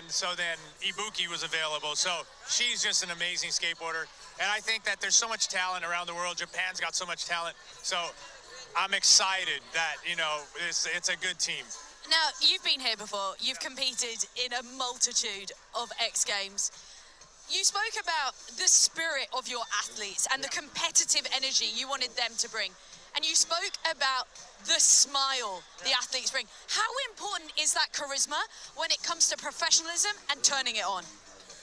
And so then Ibuki was available. So she's just an amazing skateboarder. And I think that there's so much talent around the world. Japan's got so much talent. So I'm excited that, you know, it's a good team. Now, you've been here before. You've competed in a multitude of X Games. You spoke about the spirit of your athletes and the competitive energy you wanted them to bring. And you spoke about the smile the athletes bring. How important is that charisma when it comes to professionalism and turning it on?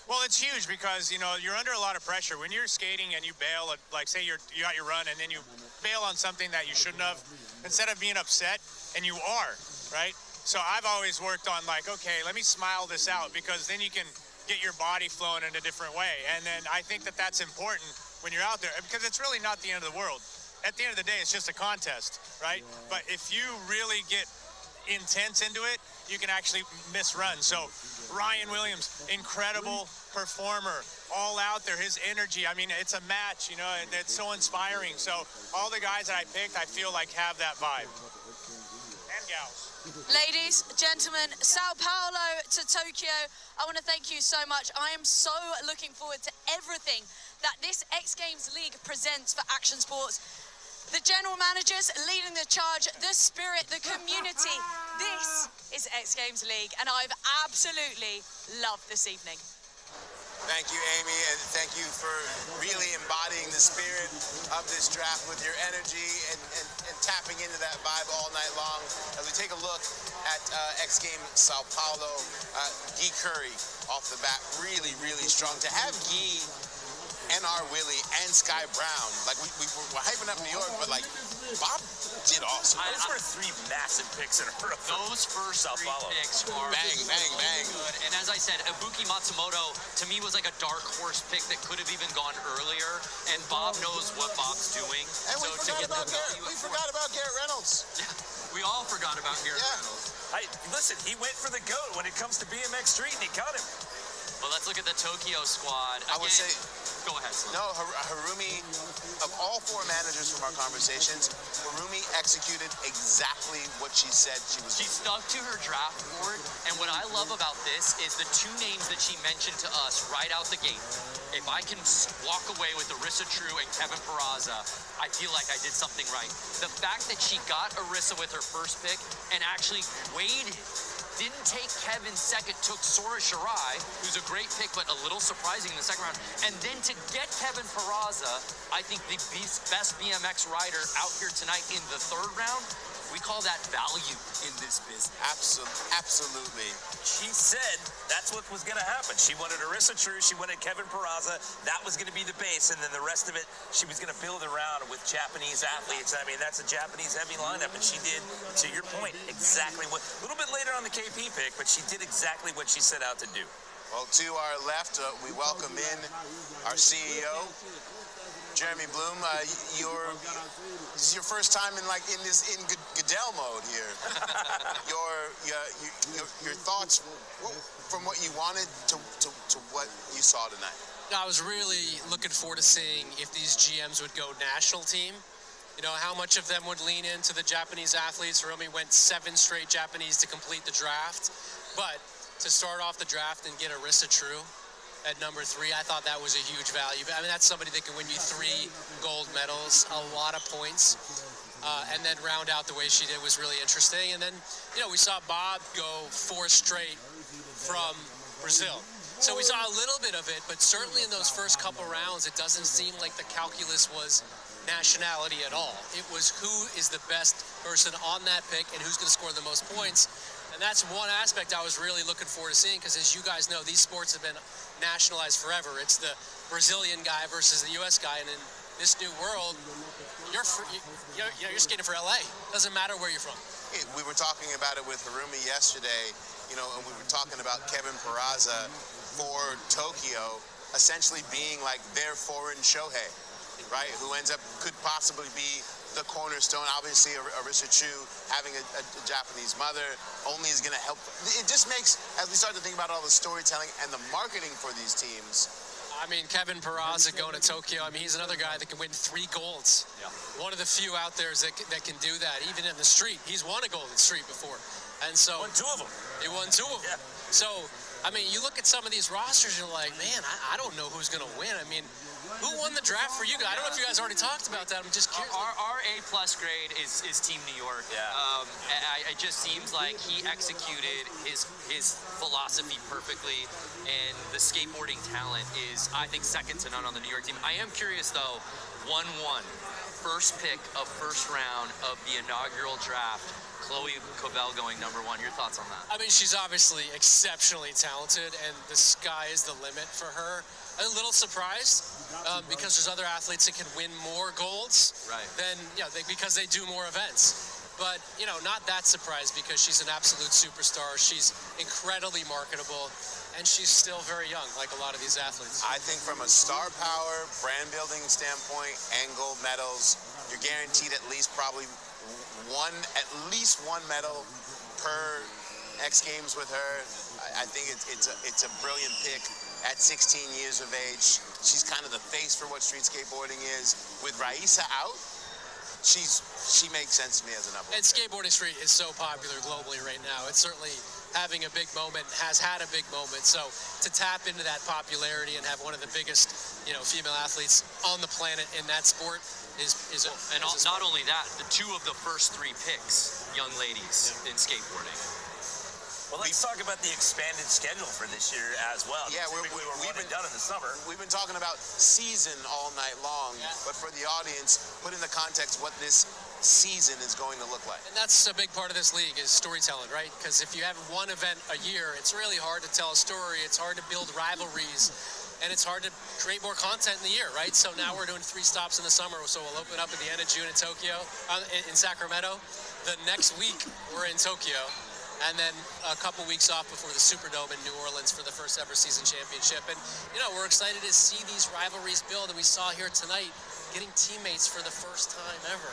Well, it's huge because, you know, you're under a lot of pressure. When you're skating and you bail, like say you got your run and then you bail on something that you shouldn't have, instead of being upset, and you are, right? So I've always worked on like, okay, let me smile this out, because then you can get your body flowing in a different way. And then I think that that's important when you're out there, because it's really not the end of the world. At the end of the day, it's just a contest, right? But if you really get intense into it, you can actually miss runs. So Ryan Williams, incredible performer, all out there, his energy. I mean, it's a match, you know, and it's so inspiring. So all the guys that I picked, I feel like have that vibe. And gals. Ladies, gentlemen, Sao Paulo to Tokyo, I want to thank you so much. I am so looking forward to everything that this X Games League presents for action sports. The general managers leading the charge, the spirit, the community. This is X Games League, and I've absolutely loved this evening. Thank you, Amy, and thank you for really embodying the spirit of this draft with your energy and tapping into that vibe all night long. As we take a look at X Games Sao Paulo, Guy Curry off the bat, really, really strong. To have Guy, NR Willie, and Sky Brown, like we're hyping up New York, but like Bob did awesome. Those were three massive picks in a row. Those first three picks are bang, bang, bang. Good. And as I said, Ibuki Matsumoto to me was like a dark horse pick that could have even gone earlier. And Bob knows what Bob's doing. And we forgot about Garrett Reynolds. Yeah, we all forgot about Garrett Reynolds. Listen, he went for the GOAT when it comes to BMX Street, and he caught him. Well, let's look at the Tokyo squad. Again, I would say, go ahead, Slim. No, Harumi, of all four managers from our conversations, Harumi executed exactly what she said she was She doing. stuck to her draft board, and what I love about this is the two names that she mentioned to us right out the gate. If I can walk away with Arissa True and Kevin Peraza, I feel like I did something right. The fact that she got Arissa with her first pick and actually waited, didn't take Kevin second, took Sora Shirai, who's a great pick, but a little surprising in the second round. And then to get Kevin Peraza, I think the best BMX rider out here tonight in the third round, we call that value in this business. Absolutely. She said that's what was going to happen. She wanted Arissa True, she wanted Kevin Peraza. That was going to be the base, and then the rest of it, she was going to build around with Japanese athletes. I mean, that's a Japanese heavy lineup, and she did, to your point, exactly what, a little bit later on the KP pick, but she did exactly what she set out to do. Well, to our left, we welcome in our CEO, Jeremy Bloom. This is your first time in Goodell mode here. your thoughts from what you wanted to what you saw tonight. I was really looking forward to seeing if these GMs would go national team. You know, how much of them would lean into the Japanese athletes. Hiromi went 7 straight Japanese to complete the draft. But to start off the draft and get Arissa True at number 3, I thought that was a huge value. I mean, that's somebody that can win you 3 gold medals, a lot of points, and then round out the way she did was really interesting. And then, you know, we saw Bob go 4 straight from Brazil. So we saw a little bit of it, but certainly in those first couple rounds, it doesn't seem like the calculus was nationality at all. It was who is the best person on that pick and who's going to score the most points. And that's one aspect I was really looking forward to seeing, because as you guys know, these sports have been nationalized forever. It's the Brazilian guy versus the U.S. guy, and in this new world, you're skating for LA. Doesn't matter where you're from. We were talking about it with Harumi yesterday, you know, and we were talking about Kevin Peraza for Tokyo essentially being like their foreign Shohei, right? Who could possibly be the cornerstone. Obviously, Arissa True having a Japanese mother only is going to help. It just makes, as we start to think about all the storytelling and the marketing for these teams. I mean, Kevin Peraza going to Tokyo, I mean, he's another guy that can win 3 golds. Yeah. One of the few out there that can do that, even in the street. He's won a gold in the street before. And so... Won 2 of them. He won 2 of them. Yeah. So I mean, you look at some of these rosters, you're like, man, I don't know who's going to win. I mean, who won the draft for you guys? I don't know if you guys already talked about that. I'm just curious. Our A+ grade is Team New York. Yeah. It just seems like he executed his philosophy perfectly, and the skateboarding talent is, I think, second to none on the New York team. I am curious, though, 1-1, first pick of first round of the inaugural draft, Chloe Cobell going #1. Your thoughts on that? I mean, she's obviously exceptionally talented, and the sky is the limit for her. I'm a little surprised because there's other athletes that can win more golds than, because they do more events. But, not that surprised because she's an absolute superstar. She's incredibly marketable, and she's still very young, like a lot of these athletes. I think from a star power, brand building standpoint, and gold medals, you're guaranteed at least probably at least one medal per X Games with her. I think it's a brilliant pick at 16 years of age. She's kind of the face for what street skateboarding is. With Raisa out, she makes sense to me as a number. And skateboarding street is so popular globally right now. It's certainly having a big moment, has had a big moment. So to tap into that popularity and have one of the biggest, female athletes on the planet in that sport is not only that, the two of the first 3 picks, young ladies in skateboarding. Well, let's talk about the expanded schedule for this year as well. Yeah, we've been done in the summer. We've been talking about season all night long, but for the audience, put in the context what this season is going to look like. And that's a big part of this league is storytelling, right? Because if you have one event a year, it's really hard to tell a story. It's hard to build rivalries, and it's hard to create more content in the year, right? So now we're doing 3 stops in the summer. So we'll open up at the end of June in Tokyo, in Sacramento. The next week we're in Tokyo. And then a couple weeks off before the Superdome in New Orleans for the first ever season championship. And, we're excited to see these rivalries build. And we saw here tonight getting teammates for the first time ever,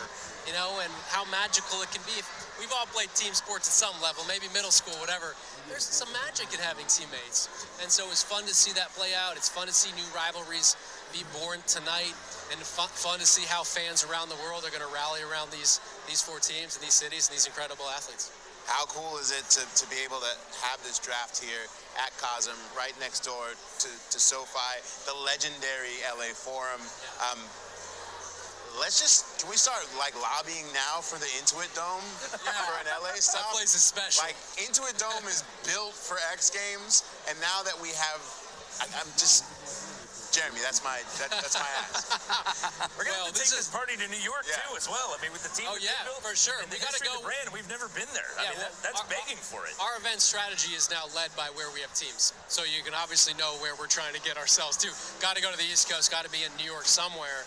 and how magical it can be. We've all played team sports at some level, maybe middle school, whatever. There's some magic in having teammates. And so it was fun to see that play out. It's fun to see new rivalries be born tonight, and fun to see how fans around the world are going to rally around these 4 teams and these cities and these incredible athletes. How cool is it to be able to have this draft here at COSM, right next door to SoFi, the legendary LA Forum? Can we start lobbying now for the Intuit Dome for an LA stop? That place is special. Intuit Dome is built for X Games, and now that we have, Jeremy, that's my ass. We're going to take this party to New York too, as well. I mean, with the team. Oh yeah, for sure. And we got to go. The brand, we've never been there. I mean, that's begging for it. Our event strategy is now led by where we have teams, so you can obviously know where we're trying to get ourselves to. Got to go to the East Coast. Got to be in New York somewhere.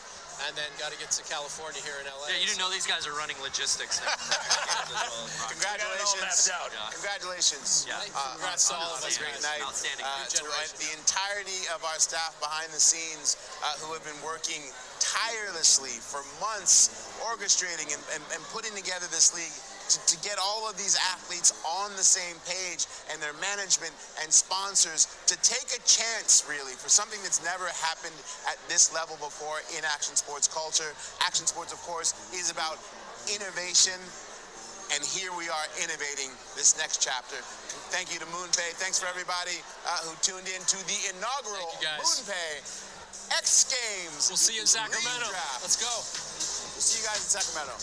And then got to get to California here in LA. Yeah, you didn't know these guys are running logistics now. Congratulations. Congratulations. Yeah. Congrats to all of us. Great night. Outstanding. To the entirety of our staff behind the scenes who have been working tirelessly for months, orchestrating and putting together this league to get all of these athletes on the same page, and their management and sponsors to take a chance, really, for something that's never happened at this level before in action sports culture. Action sports, of course, is about innovation, and here we are innovating this next chapter. Thank you to MoonPay. Thanks for everybody who tuned in to the inaugural MoonPay X Games. We'll see you in Sacramento. Let's go. We'll see you guys in Sacramento.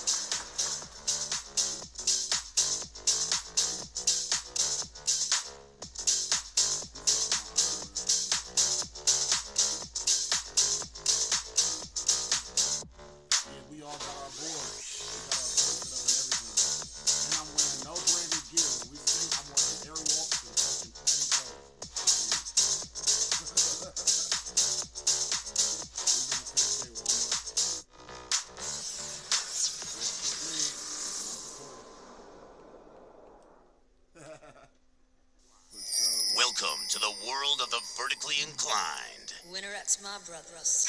Welcome to the world of the vertically inclined. Winner X, my brothers.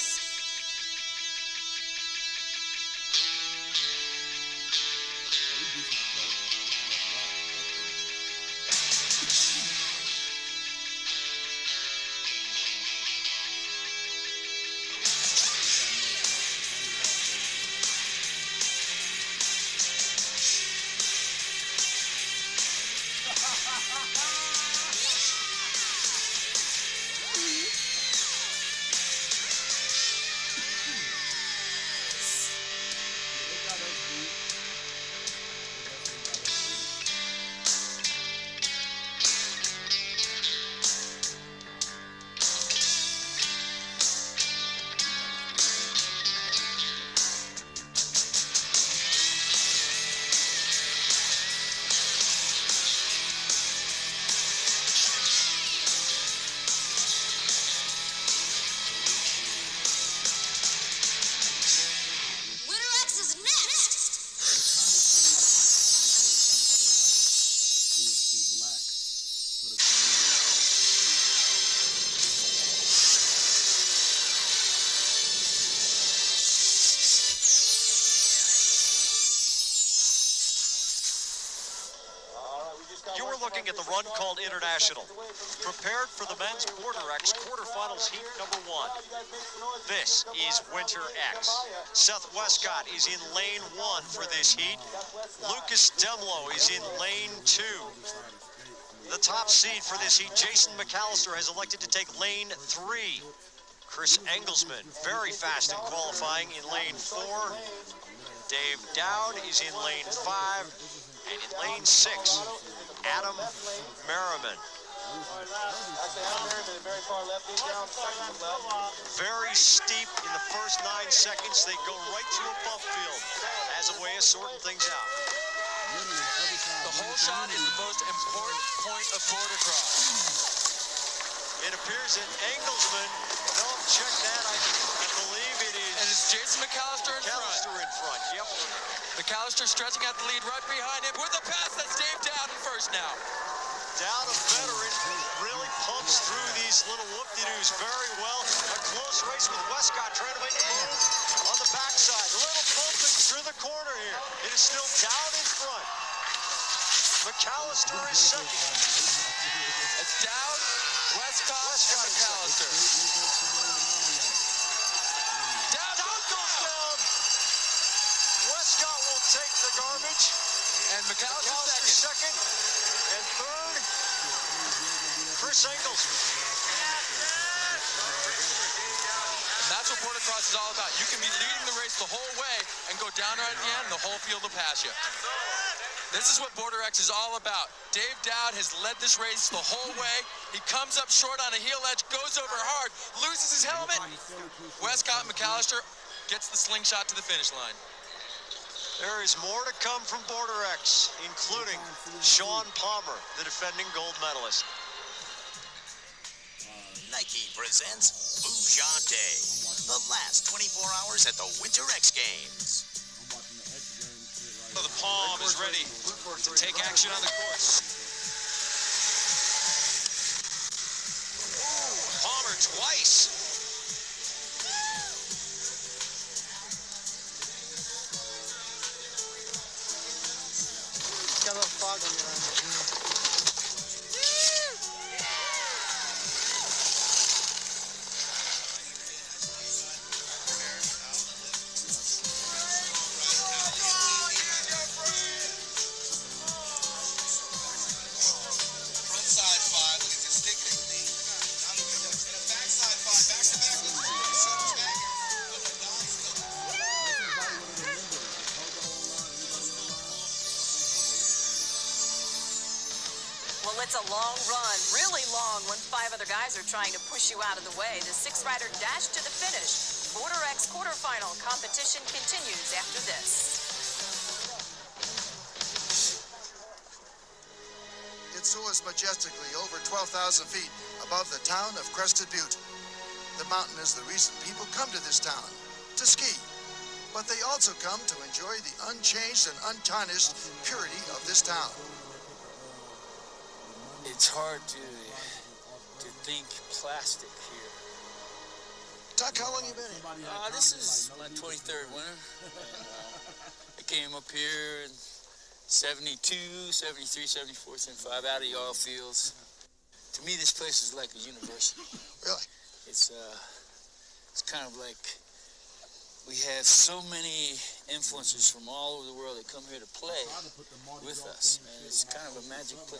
run called International. Prepared for the men's Border X quarterfinals heat number 1. This is Winter X. Seth Westcott is in lane 1 for this heat. Lucas Demlow is in lane 2. The top seed for this heat, Jason McAllister, has elected to take lane 3. Chris Engelsman, very fast in qualifying, in lane 4. Dave Dowd is in lane 5. And in lane 6, Adam Merriman. Very steep in the first 9 seconds. They go right to a bump field as a way of sorting things out. The whole shot is the most important point of border cross. It appears that Engelsman, no, check that, I believe it is. And it's Jason McAllister in front. Yep. McAllister stretching out the lead right behind him with a pass. That's Dave Dowd in first now. Dowd, a veteran, really pumps through these little whoop-de-doos very well. A close race with Westcott trying to make a move on the backside. A little bumping through the corner here. It is still Dowd in front. McAllister is second. It's Dowd, Westcott and McAllister. Dowd goes down. Westcott will take the garbage. And McAllister second. And third, Chris Engelsman. And that's what border cross is all about. You can be leading the race the whole way and go down right at the end, and the whole field will pass you. This is what Border X is all about. Dave Dowd has led this race the whole way. He comes up short on a heel edge, goes over hard, loses his helmet. Westcott McAllister gets the slingshot to the finish line. There is more to come from Border X, including Sean Palmer, the defending gold medalist. Nike presents Bougeon Day, the last 24 hours at the Winter X Games. So the Palm is ready to take action on the course. Ooh, Palmer twice. Got a little fog on your line. Well, it's a long run, really long when 5 other guys are trying to push you out of the way. The 6th rider dashed to the finish. Border X quarterfinal competition continues after this. It soars majestically over 12,000 feet above the town of Crested Butte. The mountain is the reason people come to this town, to ski. But they also come to enjoy the unchanged and untarnished purity of this town. It's hard to think plastic here. Doc, how long you been here? This is my 23rd winter. I came up here in 72, 73, 74, 75 out of the oil fields. To me, this place is like a university. Really? It's kind of like we have so many influences from all over the world that come here to play with us, and it's kind of a magic place.